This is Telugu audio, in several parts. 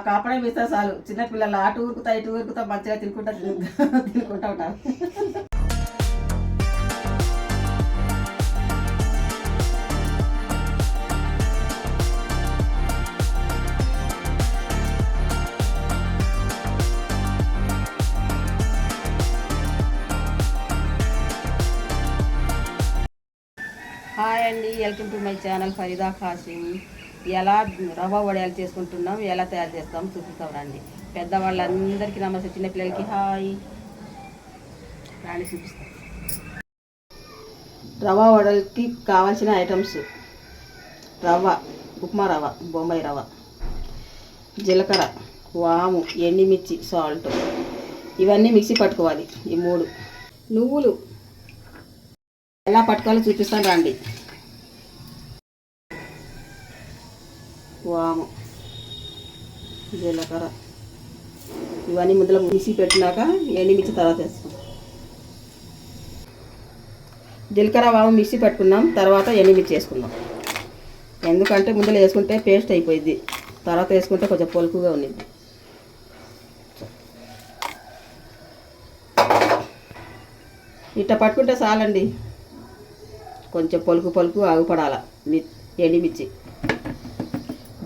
కాపడం వేస్తే చాలు చిన్నపిల్లలు అటు ఊరుకుతా ఇటు ఊరుకుతా మంచిగా తినుకుంటా ఉంటారు. హాయ్ అండి, welcome to my channel Farida Khasim. ఎలా రవ్వ వడియాలు చేసుకుంటున్నాం, ఎలా తయారు చేస్తాం చూపిస్తాం రండి. పెద్దవాళ్ళందరికీ నమస్తే, చిన్నపిల్లలకి హాయ్ రాని చూపిస్తాం. రవ్వ వడలకి కావాల్సిన ఐటమ్స్: రవ్వ, ఉప్మా రవ్వ, బొంబాయి రవ్వ, జీలకర్ర, వాము, ఎండుమిర్చి, సాల్ట్, ఇవన్నీ మిక్సీ పట్టుకోవాలి. ఈ 3 నువ్వులు ఎలా పట్టుకోవాలో చూపిస్తాను రండి. వాము, జీలకర్ర, ఇవన్నీ ముందులో మిక్సీ పెట్టినాక ఎండుమిర్చి తర్వాత వేస్తాం. జీలకర్ర వాము మిక్సీ పెట్టుకున్నాం, తర్వాత ఎండుమిర్చి వేసుకుందాం. ఎందుకంటే ముందులో వేసుకుంటే పేస్ట్ అయిపోయింది, తర్వాత వేసుకుంటే కొంచెం పొలుకుగా ఉన్నది. ఇట్లా పట్టుకుంటే చాలండి, కొంచెం పలుకు ఆగుపడాల. ఎండుమిర్చి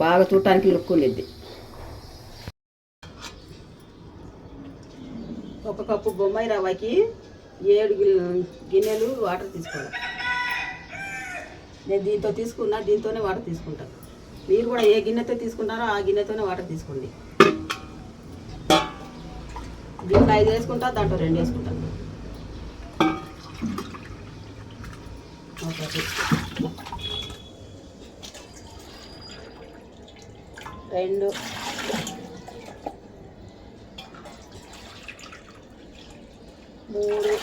బాగా చూడటానికి లుక్ ఉన్నది. 1 కప్పు బొంబాయి రవ్వకి 7 గిన్నెలు వాటర్ తీసుకోవాలి. నేను దీంతో తీసుకున్నా, దీంతోనే వాటర్ తీసుకుంటాను. మీరు కూడా ఏ గిన్నెతో తీసుకుంటారో ఆ గిన్నెతోనే వాటర్ తీసుకోండి. దీంట్లో 5 వేసుకుంటా, దాంట్లో 2 వేసుకుంటాను. 1 2 3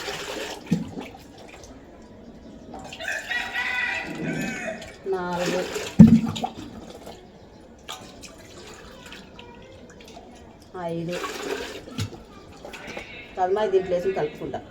4 5 కదమాయి దీంట్లో వేసి కలుపుకుంటా.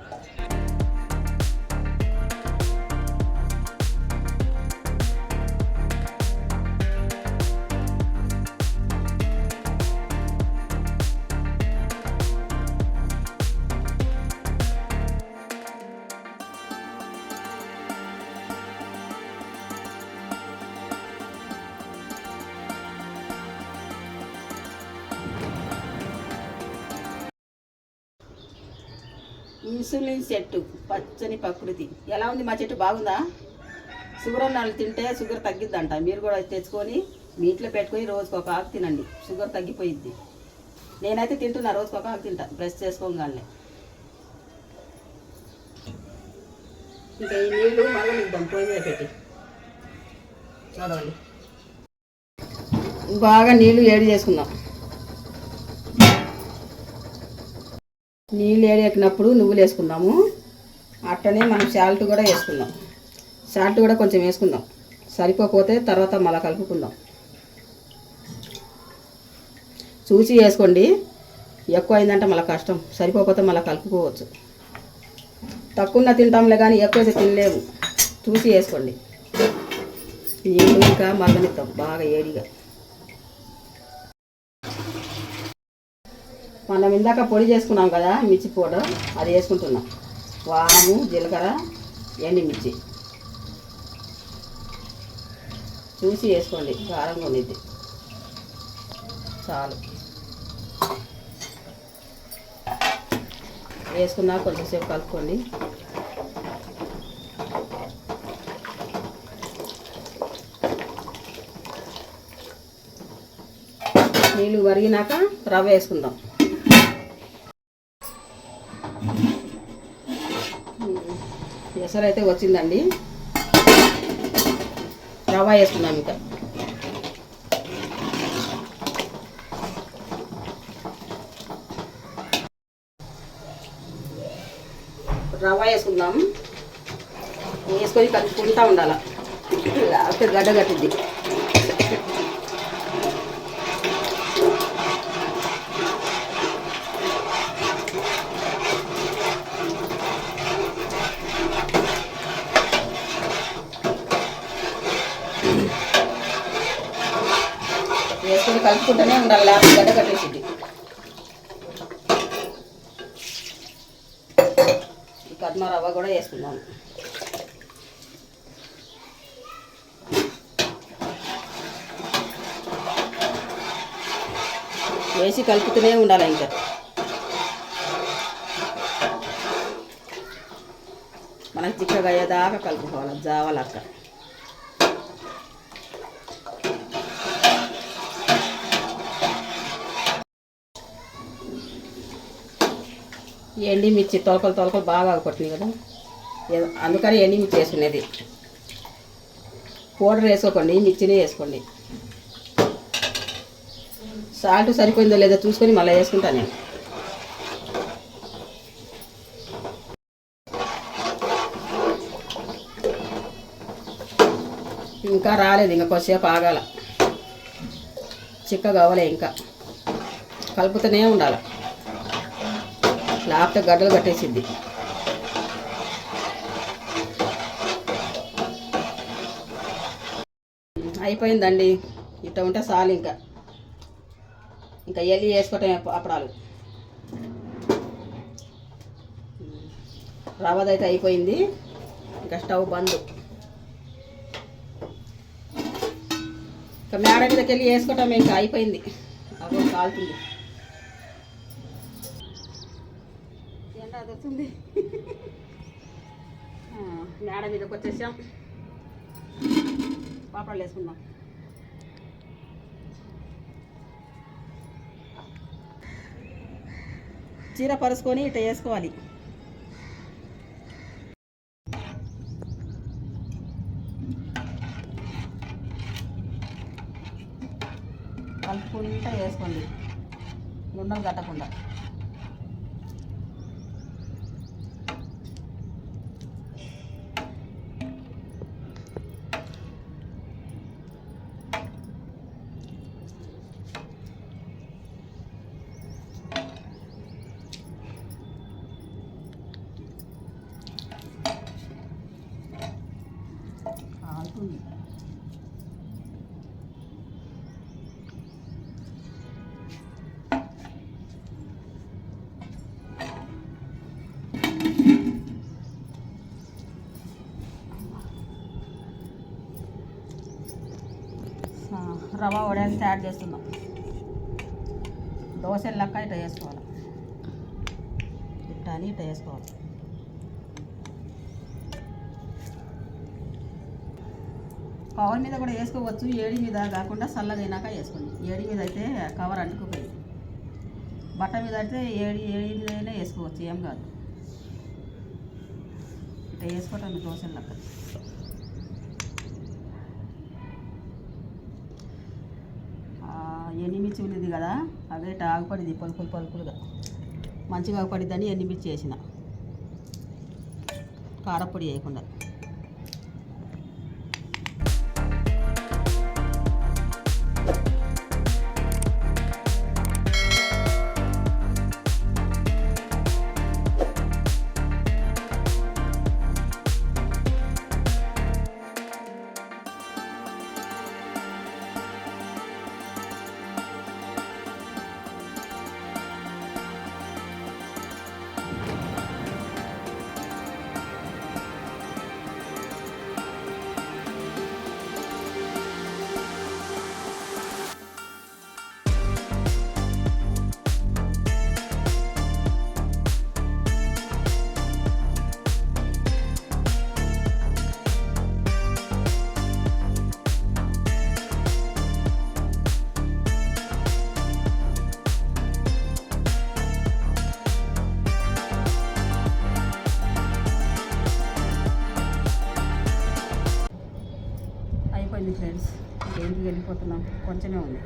ఇన్సులిన్ చెట్టు, పచ్చని ప్రకృతి. ఎలా ఉంది మా చెట్టు? బాగుందా? షుగర్ ఉన్న వాళ్ళు తింటే షుగర్ తగ్గిద్దంట. మీరు కూడా తెచ్చుకొని మీ ఇంట్లో పెట్టుకొని రోజుకు 1 ఆకు తినండి, షుగర్ తగ్గిపోయిద్ది. నేనైతే తింటున్నా, రోజుకు 1 ఆకు తింటా బ్రష్ చేసుకోగానే. ఇంకా ఈ నీళ్ళు మరగనిద్దాం పొయ్యి మీద పెట్టి. చూడండి, బాగా నీళ్ళు వేడి చేసుకుందాం. నీళ్ళు ఎక్కినప్పుడు నువ్వులు వేసుకుందాము. అట్టనే మనం సాల్ట్ కూడా వేసుకుందాం. సాల్ట్ కూడా కొంచెం వేసుకుందాం, సరిపోతే తర్వాత మళ్ళీ కలుపుకుందాం. చూసి వేసుకోండి, ఎక్కువ అయిందంటే మళ్ళీ కష్టం, సరిపోతే మళ్ళీ కలుపుకోవచ్చు. తక్కువ తింటాంలే కానీ ఎక్కువ తినలేము, చూసి వేసుకోండి. నీళ్ళు ఇంకా మరగనిద్దాం బాగా ఏడిగా. మనం ఇందాక పొడి చేసుకున్నాం కదా మిర్చి పౌడర్, అది వేసుకుంటున్నాం. వాము, జీలకర్ర, ఎండుమిర్చి చూసి వేసుకోండి, కారంగా ఉండేది. చాలు వేసుకున్నా కొంచెంసేపు కలుపుకోండి. నీళ్ళు మరిగినాక రవ్వ వేసుకుందాం. ఎసరు అయితే వచ్చిందండి, రవ్వ వేసుకున్నాం. ఇంకా రవ్వ వేసుకుందాం. వేసుకొని కలుపుకుంటూ ఉండాలి, లేకపోతే గడ్డ కట్టిద్ది. వేసుకొని కలుపుకుంటూనే ఉండాలి, లేకపోతే గడ్డ కట్టేసిద్ది. ఈ కద్మ రవ్వ కూడా వేసుకుందాము. వేసి కలుపుతూనే ఉండాలి. ఇంకా మనకి చిక్కగా అయ్యేదాకా కలుపుకోవాలి, జావలక్క. ఎండిమిర్చి తొలకలు బాగా కొట్టినాయి కదా, అందుకని ఎండిమిర్చి వేసుకునేది. పౌడర్ వేసుకోకండి, మిర్చినే వేసుకోండి. సాల్ట్ సరిపోయిందో లేదో చూసుకొని మళ్ళీ వేసుకుంటాను నేను. ఇంకా రాలేదు, ఇంకా కొద్దిసేపు ఆగాల, చిక్క కావాలి. ఇంకా కలుపుతూనే ఉండాలి, లేకపోతే గడ్డలు కట్టేసిద్ది. అయిపోయిందండి, ఇట్లా ఉంటే చాలు. ఇంకా ఎల్లి వేసుకోవటం అప్పడాలు. రవ్వదైతే అయిపోయింది, ఇంకా స్టవ్ బంద్. ఇంకా మేడ మీదకి వెళ్ళి వేసుకోవటం ఇంకా అయిపోయింది. అదో కాలుతుంది, ఎండ వస్తుంది. మేడ మీదకి వచ్చేసాం, పాపడాలు వేసుకుందాం. చీర పరుచుకొని ఇట్లా వేసుకోవాలి. కలుపుకుంటా వేసుకోండి, గుండలు కట్టకుండా. కాలుతుంది. రవ్వ వడియాలు తయారు చేస్తున్నాం. దోశలు లెక్క ఇట్లా వేసుకోవాలి, ఇట్లా అని ఇట్లా వేసుకోవాలి. కవర్ మీద కూడా వేసుకోవచ్చు, ఏడి మీద కాకుండా చల్లగా అయినాక వేసుకోండి. ఏడి మీద అయితే కవర్ అంటుకుపోయింది, బట్ట మీద అయితే ఏడి మీద అయినా వేసుకోవచ్చు, ఏం కాదు. ఇట్లా వేసుకోవటానికి దోశలు లెక్క. ఎండుమిర్చి ఉన్నది కదా, అదే ఆగుపడింది, పలుకులుగా మంచిగా ఆగుపడిద్దని ఎండుమిర్చి వేసిన, కారపొడి వేయకుండా. ఫ్రెండ్స్, ఇంటికి వెళ్ళిపోతున్నాం, కొంచెమే ఉంది.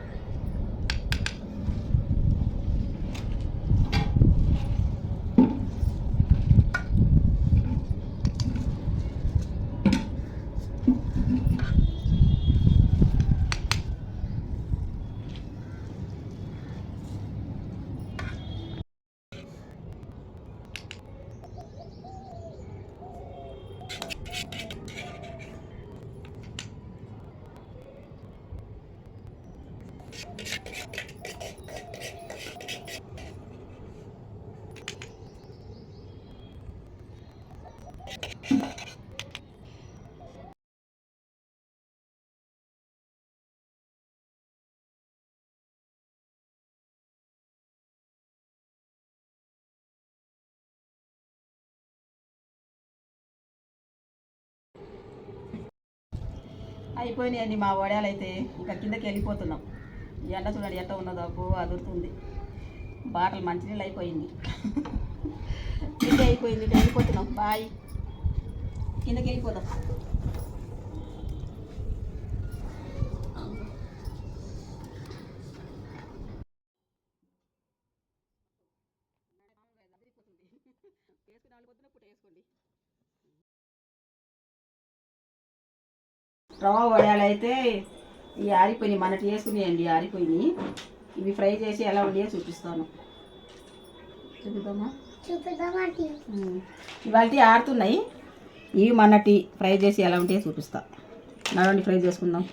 అయిపోయినాయండి మా వడియాలు అయితే. ఇంకా కిందకి వెళ్ళిపోతున్నాం. ఈ ఎండ చూడండి ఎట్ట ఉన్నదో, అబ్బో అదురుతుంది. బాటలు మంచినీళ్ళు అయిపోయింది. కింద అయిపోయింది. వెళ్ళిపోతున్నాం. బాయ్. కిందకి వెళ్ళిపోతాం. రవ్వ వడియాలు అయితే ఈ ఆరిపోయినాయి, మనటి వేసుకున్నాయండి, ఆరిపోయినాయి. ఇవి ఫ్రై చేసి ఎలా ఉన్నాయో చూపిస్తాను. చూపిద్దామా? ఇవాళ ఆరుతున్నాయి. ఇవి మనటి ఫ్రై చేసి ఎలా ఉంటాయో చూపిస్తా. నడవండి ఫ్రై చేసుకుందాం.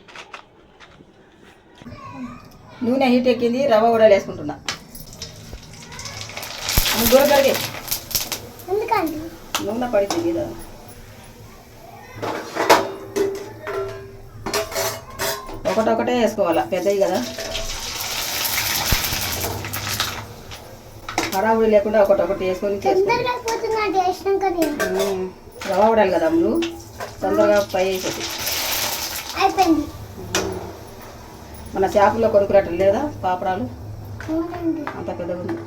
నూనె హీట్ ఎక్కింది. రవ్వ వడియాలు వేసుకుంటున్నా. దూరం కడిగే నూనె పడిపోయింది కదా. ఒకటొకటే వేసుకోవాలా, పెద్దవి కదా. హడావుడి లేకుండా ఒకటొకటి వేసుకొని రవ్వ వడాలి కదా అమ్ములు, తొందరగా ఫ్రై అయిపోతుంది. మన చేపల్లో కొనుక్కున్నట్టు లేదా పాపడాలు, అంత పెద్దగా ఉంది.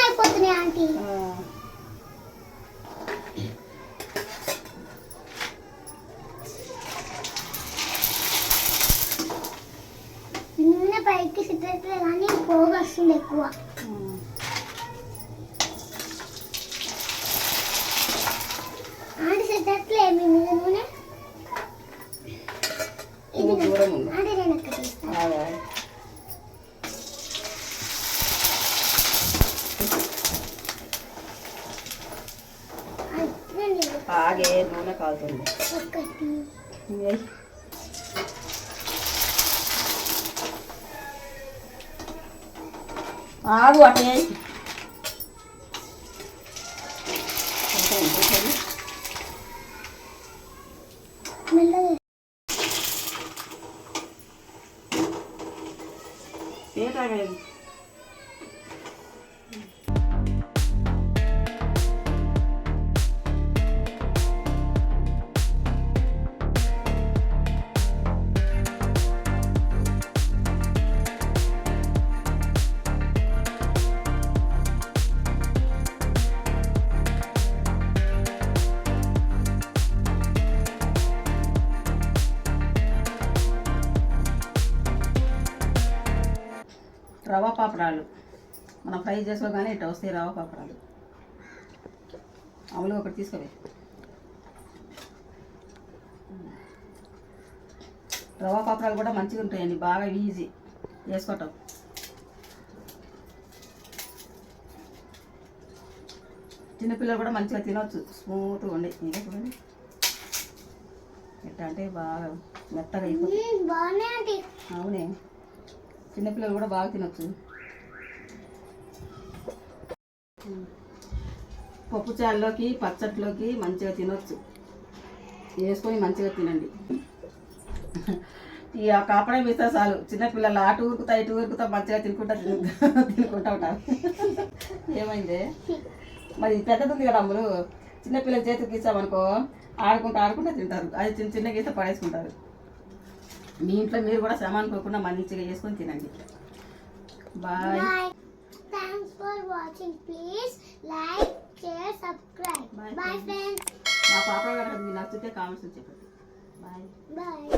అయిపోతున్నాయి ఆంటీ. నూనె పైకి సిద్ధట్లే కానీ పోగు వస్తుంది ఎక్కువ. ఆంటీ సిద్ధట్లే మీ మీద నూనె ఆంటీ నేను అక్కడ ఆగే నూనె కాలుతుంది. ఆగు అటే. ఏటైపోయింది. రవ్వ పాపడాలు మనం ఫ్రై చేసుకోగానే ఇట్లా వస్తాయి రవ్వ పాపడాలు. అమలు ఒకటి తీసుకోవే. రవ్వ పాపడాలు కూడా మంచిగా ఉంటాయండి, బాగా ఈజీ చేసుకోవటం. చిన్నపిల్లలు కూడా మంచిగా తినవచ్చు, స్మూత్గా ఉండి. ఇంకా చూడండి ఎట్లా అంటే బాగా మెత్తగా అయిపోతుంది. అవునే, చిన్నపిల్లలు కూడా బాగా తినొచ్చు. పప్పు చారులోకి పచ్చట్లోకి మంచిగా తినొచ్చు. వేసుకొని మంచిగా తినండి. ఇక కాపడం వేస్తే చాలు, చిన్నపిల్లలు అటు ఊరుకుతా ఇటు ఊరుకుతా మంచిగా తినుకుంటా ఉంటారు. ఏమైంది మరి, పెద్దది ఉంది కదా అమ్ములు, చిన్నపిల్లల చేతికి ఇచ్చామనుకో ఆడుకుంటా తింటారు. అది చిన్న చిన్న గీత పడేసుకుంటారు. మీ ఇంట్లో మీరు కూడా శ్రమ అనుకోకుండా మంచిగా చేసుకొని తినండి. Bye. Thanks for watching. Please like, share, subscribe. Bye friends. మా పాప గారు మీకు నచ్చితే కామెంట్స్ చెప్పండి. బాయ్.